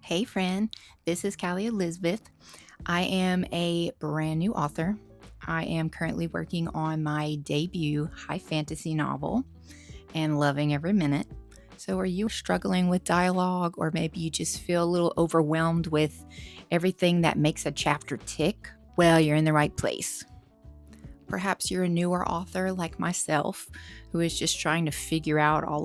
Hey friend, this is Callie Elizabeth. I am a brand new author. I am currently working on my debut high fantasy novel and loving every minute. So, are you struggling with dialogue, or maybe you just feel a little overwhelmed with everything that makes a chapter tick? Well, you're in the right place. Perhaps you're a newer author like myself who is just trying to figure out all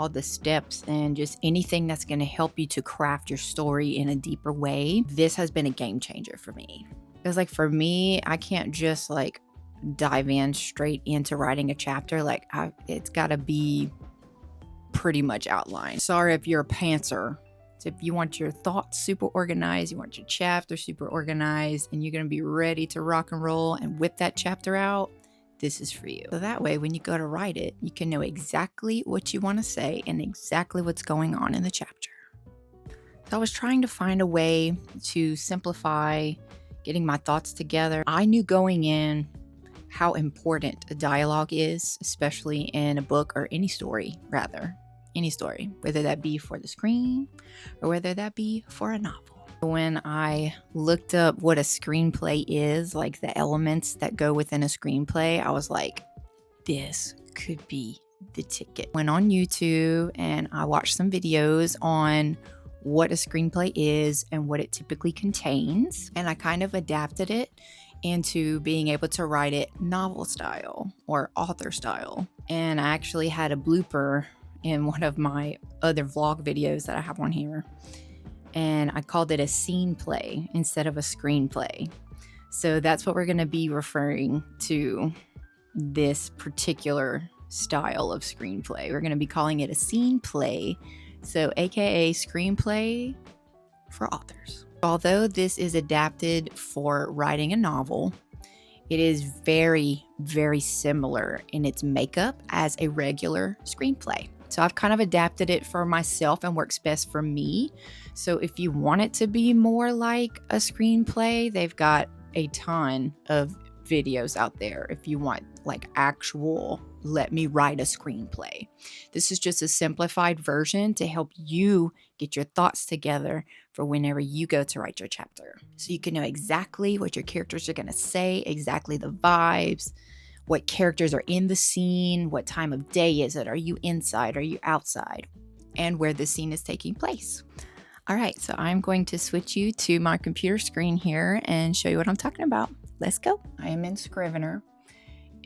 the steps and just anything that's going to help you to craft your story in a deeper way. This has been a game changer for me. Because for me, I can't just dive in straight into writing a chapter. It's got to be pretty much outlined. Sorry if you're a pantser. So if you want your thoughts super organized, you want your chapter super organized, and you're going to be ready to rock and roll and whip that chapter out, this is for you. So that way, when you go to write it, you can know exactly what you want to say and exactly what's going on in the chapter. So I was trying to find a way to simplify getting my thoughts together. I knew going in how important a dialogue is, especially in a book or any story, whether that be for the screen or whether that be for a novel. When I looked up what a screenplay is, like the elements that go within a screenplay, I was like, this could be the ticket. Went on YouTube and I watched some videos on what a screenplay is and what it typically contains. And I kind of adapted it into being able to write it novel style or author style. And I actually had a blooper in one of my other vlog videos that I have on here. And I called it a scene play instead of a screenplay. So that's what we're going to be referring to this particular style of screenplay. We're going to be calling it a scene play. So AKA screenplay for authors. Although this is adapted for writing a novel, it is very, very similar in its makeup as a regular screenplay. So I've kind of adapted it for myself and works best for me. So if you want it to be more like a screenplay, they've got a ton of videos out there if you want actual let me write a screenplay. This is just a simplified version to help you get your thoughts together for whenever you go to write your chapter. So you can know exactly what your characters are going to say, exactly the vibes, what characters are in the scene, what time of day is it, are you inside, are you outside, and where the scene is taking place. All right, so I'm going to switch you to my computer screen here and show you what I'm talking about. Let's go. I am in Scrivener.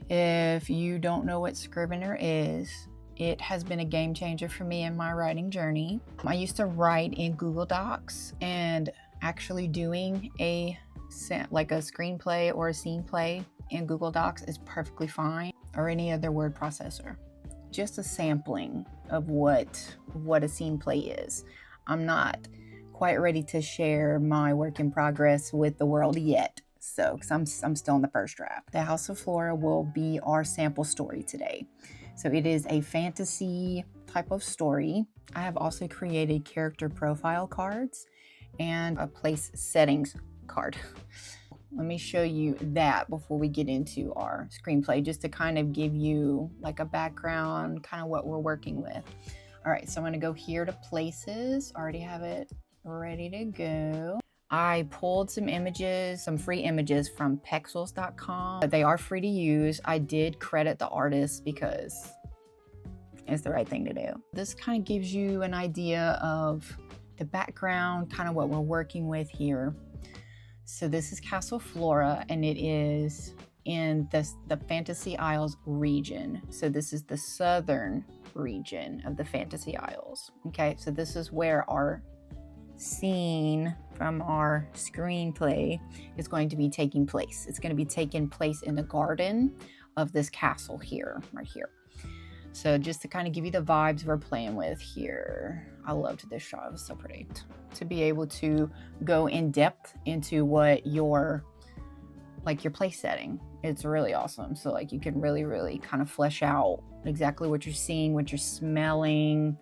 If you don't know what Scrivener is, it has been a game changer for me in my writing journey. I used to write in Google Docs, and actually doing a screenplay or a scene play in Google Docs is perfectly fine, or any other word processor. Just a sampling of what a scene play is. I'm not quite ready to share my work in progress with the world yet. So, because I'm still in the first draft. The House of Flora will be our sample story today. So it is a fantasy type of story. I have also created character profile cards and a place settings card. Let me show you that before we get into our screenplay, just to kind of give you a background, kind of what we're working with. All right, so I'm gonna go here to places. Already have it ready to go. I pulled some images, some free images from pexels.com. They are free to use. I did credit the artist because it's the right thing to do. This kind of gives you an idea of the background, kind of what we're working with here. So this is Castle Flora, and it is in the Fantasy Isles region. So this is the southern region of the Fantasy Isles. Okay, so this is where our scene from our screenplay is going to be taking place. It's going to be taking place in the garden of this castle here, right here. So just to kind of give you the vibes we're playing with here. I loved this shot. It was so pretty. To be able to go in depth into what your place setting. It's really awesome. So you can really, really kind of flesh out exactly what you're seeing, what you're smelling.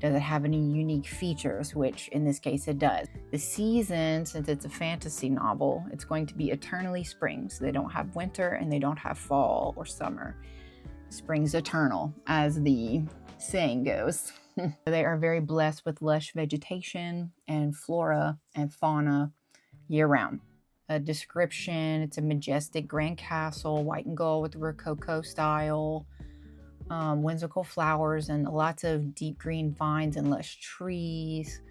Does it have any unique features, which in this case it does. The season, since it's a fantasy novel, it's going to be eternally spring. So they don't have winter and they don't have fall or summer. Spring's eternal, as the saying goes. They are very blessed with lush vegetation and flora and fauna year-round. A description: it's a majestic grand castle, white and gold with the rococo style, whimsical flowers and lots of deep green vines and lush trees,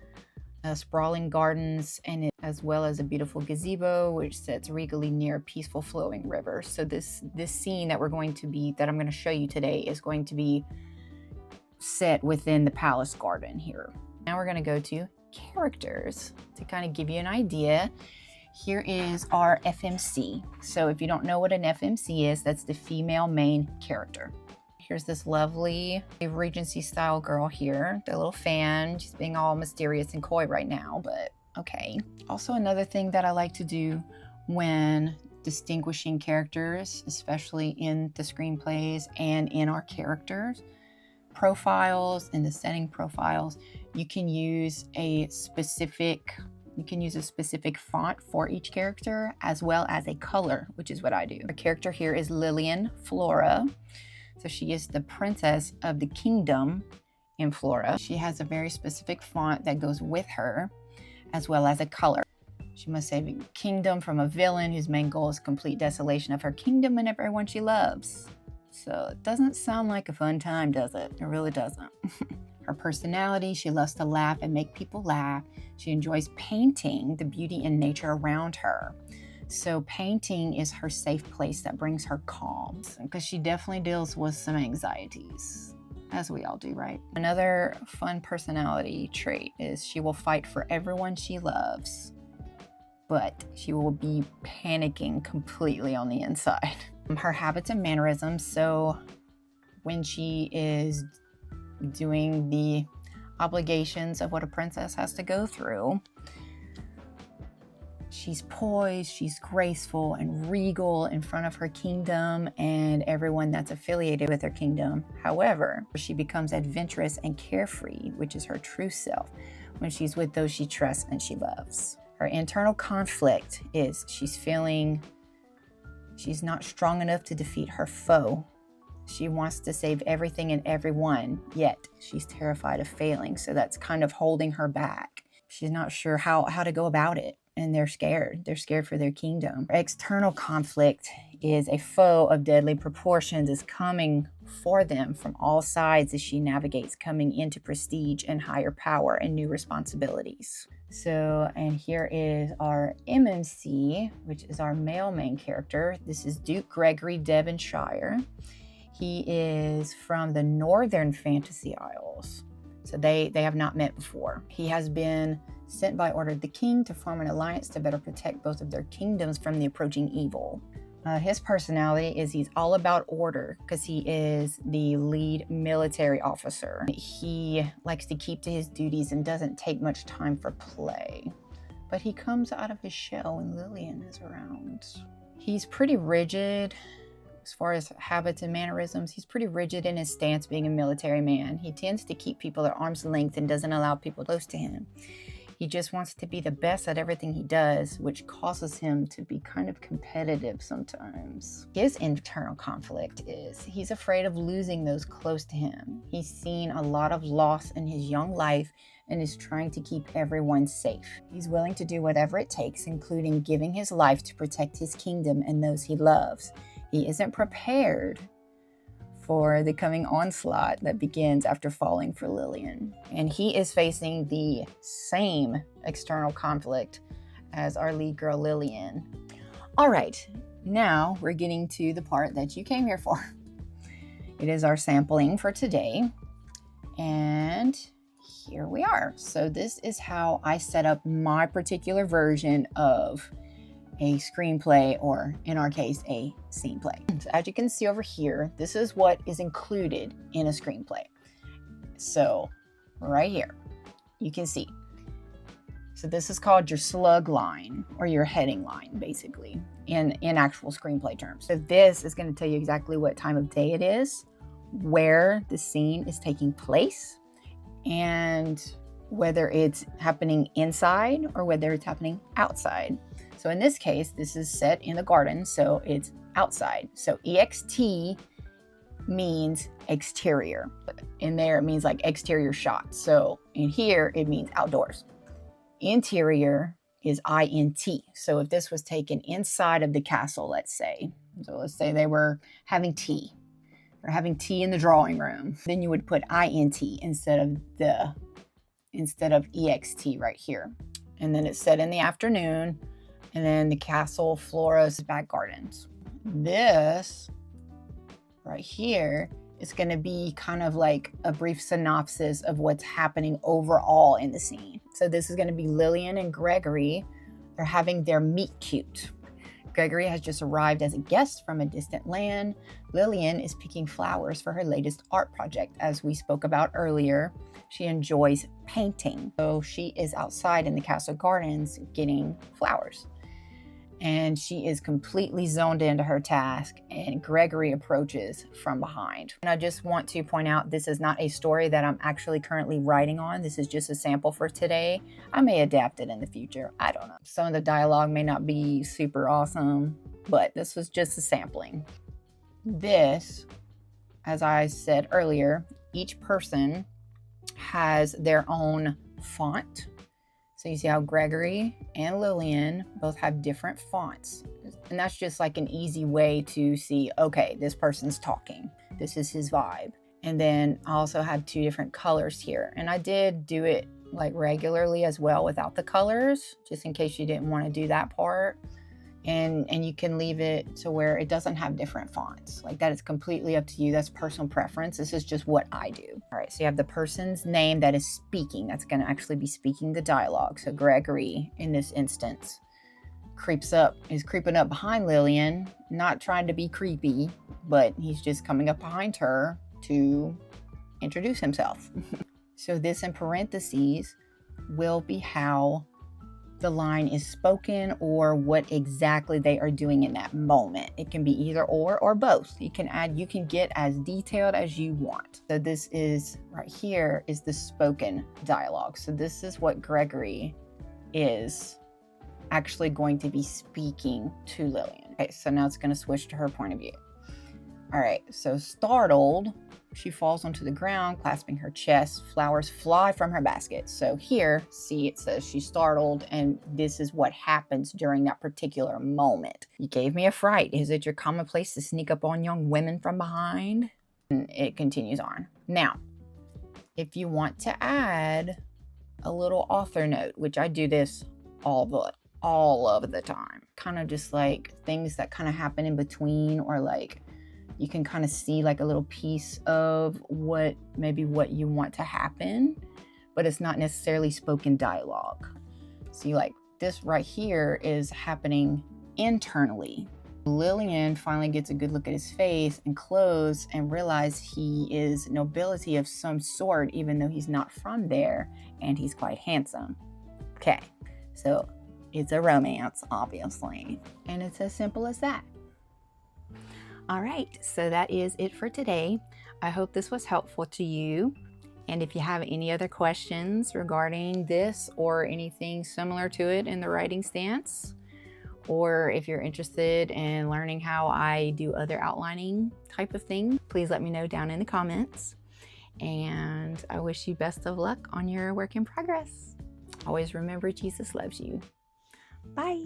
sprawling gardens, and as well as a beautiful gazebo which sits regally near a peaceful flowing river. So this scene that I'm going to show you today is going to be set within the palace garden here. Now we're going to go to characters to kind of give you an idea. Here is our FMC. So if you don't know what an FMC is, that's the female main character. Here's this lovely Regency style girl here, the little fan. She's being all mysterious and coy right now, but okay. Also, another thing that I like to do when distinguishing characters, especially in the screenplays and in our characters profiles and the setting profiles, you can use a specific font for each character as well as a color, which is what I do. Our character here is Lillian Flora. So she is the princess of the kingdom in Flora. She has a very specific font that goes with her, as well as a color. She must save a kingdom from a villain whose main goal is complete desolation of her kingdom and everyone she loves. So it doesn't sound like a fun time, does it? It really doesn't. Her personality: she loves to laugh and make people laugh. She enjoys painting the beauty in nature around her. So painting is her safe place that brings her calm, because she definitely deals with some anxieties, as we all do, right? Another fun personality trait is she will fight for everyone she loves, but she will be panicking completely on the inside. Her habits and mannerisms: so when she is doing the obligations of what a princess has to go through, she's poised, she's graceful and regal in front of her kingdom and everyone that's affiliated with her kingdom. However, she becomes adventurous and carefree, which is her true self, when she's with those she trusts and she loves. Her internal conflict is she's not strong enough to defeat her foe. She wants to save everything and everyone, yet she's terrified of failing. So that's kind of holding her back. She's not sure how to go about it. And they're scared. They're scared for their kingdom. External conflict is a foe of deadly proportions is coming for them from all sides as she navigates coming into prestige and higher power and new responsibilities. So, and here is our MMC, which is our male main character. This is Duke Gregory Devonshire. He is from the Northern Fantasy Isles. So they have not met before. He has been sent by order of the king to form an alliance to better protect both of their kingdoms from the approaching evil. His personality is he's all about order because he is the lead military officer. He likes to keep to his duties and doesn't take much time for play. But he comes out of his shell when Lillian is around. He's pretty rigid as far as habits and mannerisms. He's pretty rigid in his stance being a military man. He tends to keep people at arm's length and doesn't allow people close to him. He just wants to be the best at everything he does, which causes him to be kind of competitive sometimes. His internal conflict is he's afraid of losing those close to him. He's seen a lot of loss in his young life and is trying to keep everyone safe. He's willing to do whatever it takes, including giving his life to protect his kingdom and those he loves. He isn't prepared for the coming onslaught that begins after falling for Lillian. And he is facing the same external conflict as our lead girl, Lillian. All right, now we're getting to the part that you came here for. It is our sampling for today. And here we are. So this is how I set up my particular version of a screenplay, or in our case, a scene play. So as you can see over here, this is what is included in a screenplay. So right here, you can see. So this is called your slug line or your heading line, basically, in actual screenplay terms. So this is going to tell you exactly what time of day it is, where the scene is taking place, and whether it's happening inside or whether it's happening outside. So in this case, this is set in the garden, so it's outside. So EXT means exterior. In there, it means like exterior shots. So in here, it means outdoors. Interior is INT. So if this was taken inside of the castle, let's say, so let's say they were having tea, or having tea in the drawing room, then you would put INT instead of EXT right here. And then it's set in the afternoon, and then the castle, floras, back gardens. This right here is going to be kind of like a brief synopsis of what's happening overall in the scene. So this is going to be Lillian and Gregory. They're having their meet cute. Gregory has just arrived as a guest from a distant land. Lillian is picking flowers for her latest art project. As we spoke about earlier, she enjoys painting. So she is outside in the castle gardens getting flowers. And she is completely zoned into her task, and Gregory approaches from behind. And I just want to point out, this is not a story that I'm actually currently writing on. This is just a sample for today. I may adapt it in the future. I don't know. Some of the dialogue may not be super awesome, but this was just a sampling. This, as I said earlier, each person has their own font. So you see how Gregory and Lillian both have different fonts. And that's just like an easy way to see, okay, this person's talking. This is his vibe. And then I also have 2 different colors here. And I did do it like regularly as well without the colors, just in case you didn't want to do that part. And you can leave it to where it doesn't have different fonts. Like that is completely up to you. That's personal preference. This is just what I do. All right, so you have the person's name that is speaking. That's going to actually be speaking the dialogue. So Gregory, in this instance, is creeping up behind Lillian, not trying to be creepy, but he's just coming up behind her to introduce himself. So this in parentheses will be how the line is spoken or what exactly they are doing in that moment. It can be either or both. You can get as detailed as you want. So this is right here is the spoken dialogue. So this is what Gregory is actually going to be speaking to Lillian. Okay, so now it's going to switch to her point of view. All right, so startled, she falls onto the ground, clasping her chest. Flowers fly from her basket. So here, see, it says she's startled, and this is what happens during that particular moment. You gave me a fright. Is it your commonplace to sneak up on young women from behind? And it continues on. Now, if you want to add a little author note, which I do this all of the time, kind of just like things that kind of happen in between, or like you can kind of see like a little piece of what you want to happen, but it's not necessarily spoken dialogue. See, like this right here is happening internally. Lillian finally gets a good look at his face and clothes and realizes he is nobility of some sort, even though he's not from there, and he's quite handsome. Okay, so it's a romance, obviously, and it's as simple as that. All right, so that is it for today. I hope this was helpful to you. And if you have any other questions regarding this or anything similar to it in the writing stance, or if you're interested in learning how I do other outlining type of things, please let me know down in the comments. And I wish you best of luck on your work in progress. Always remember, Jesus loves you. Bye.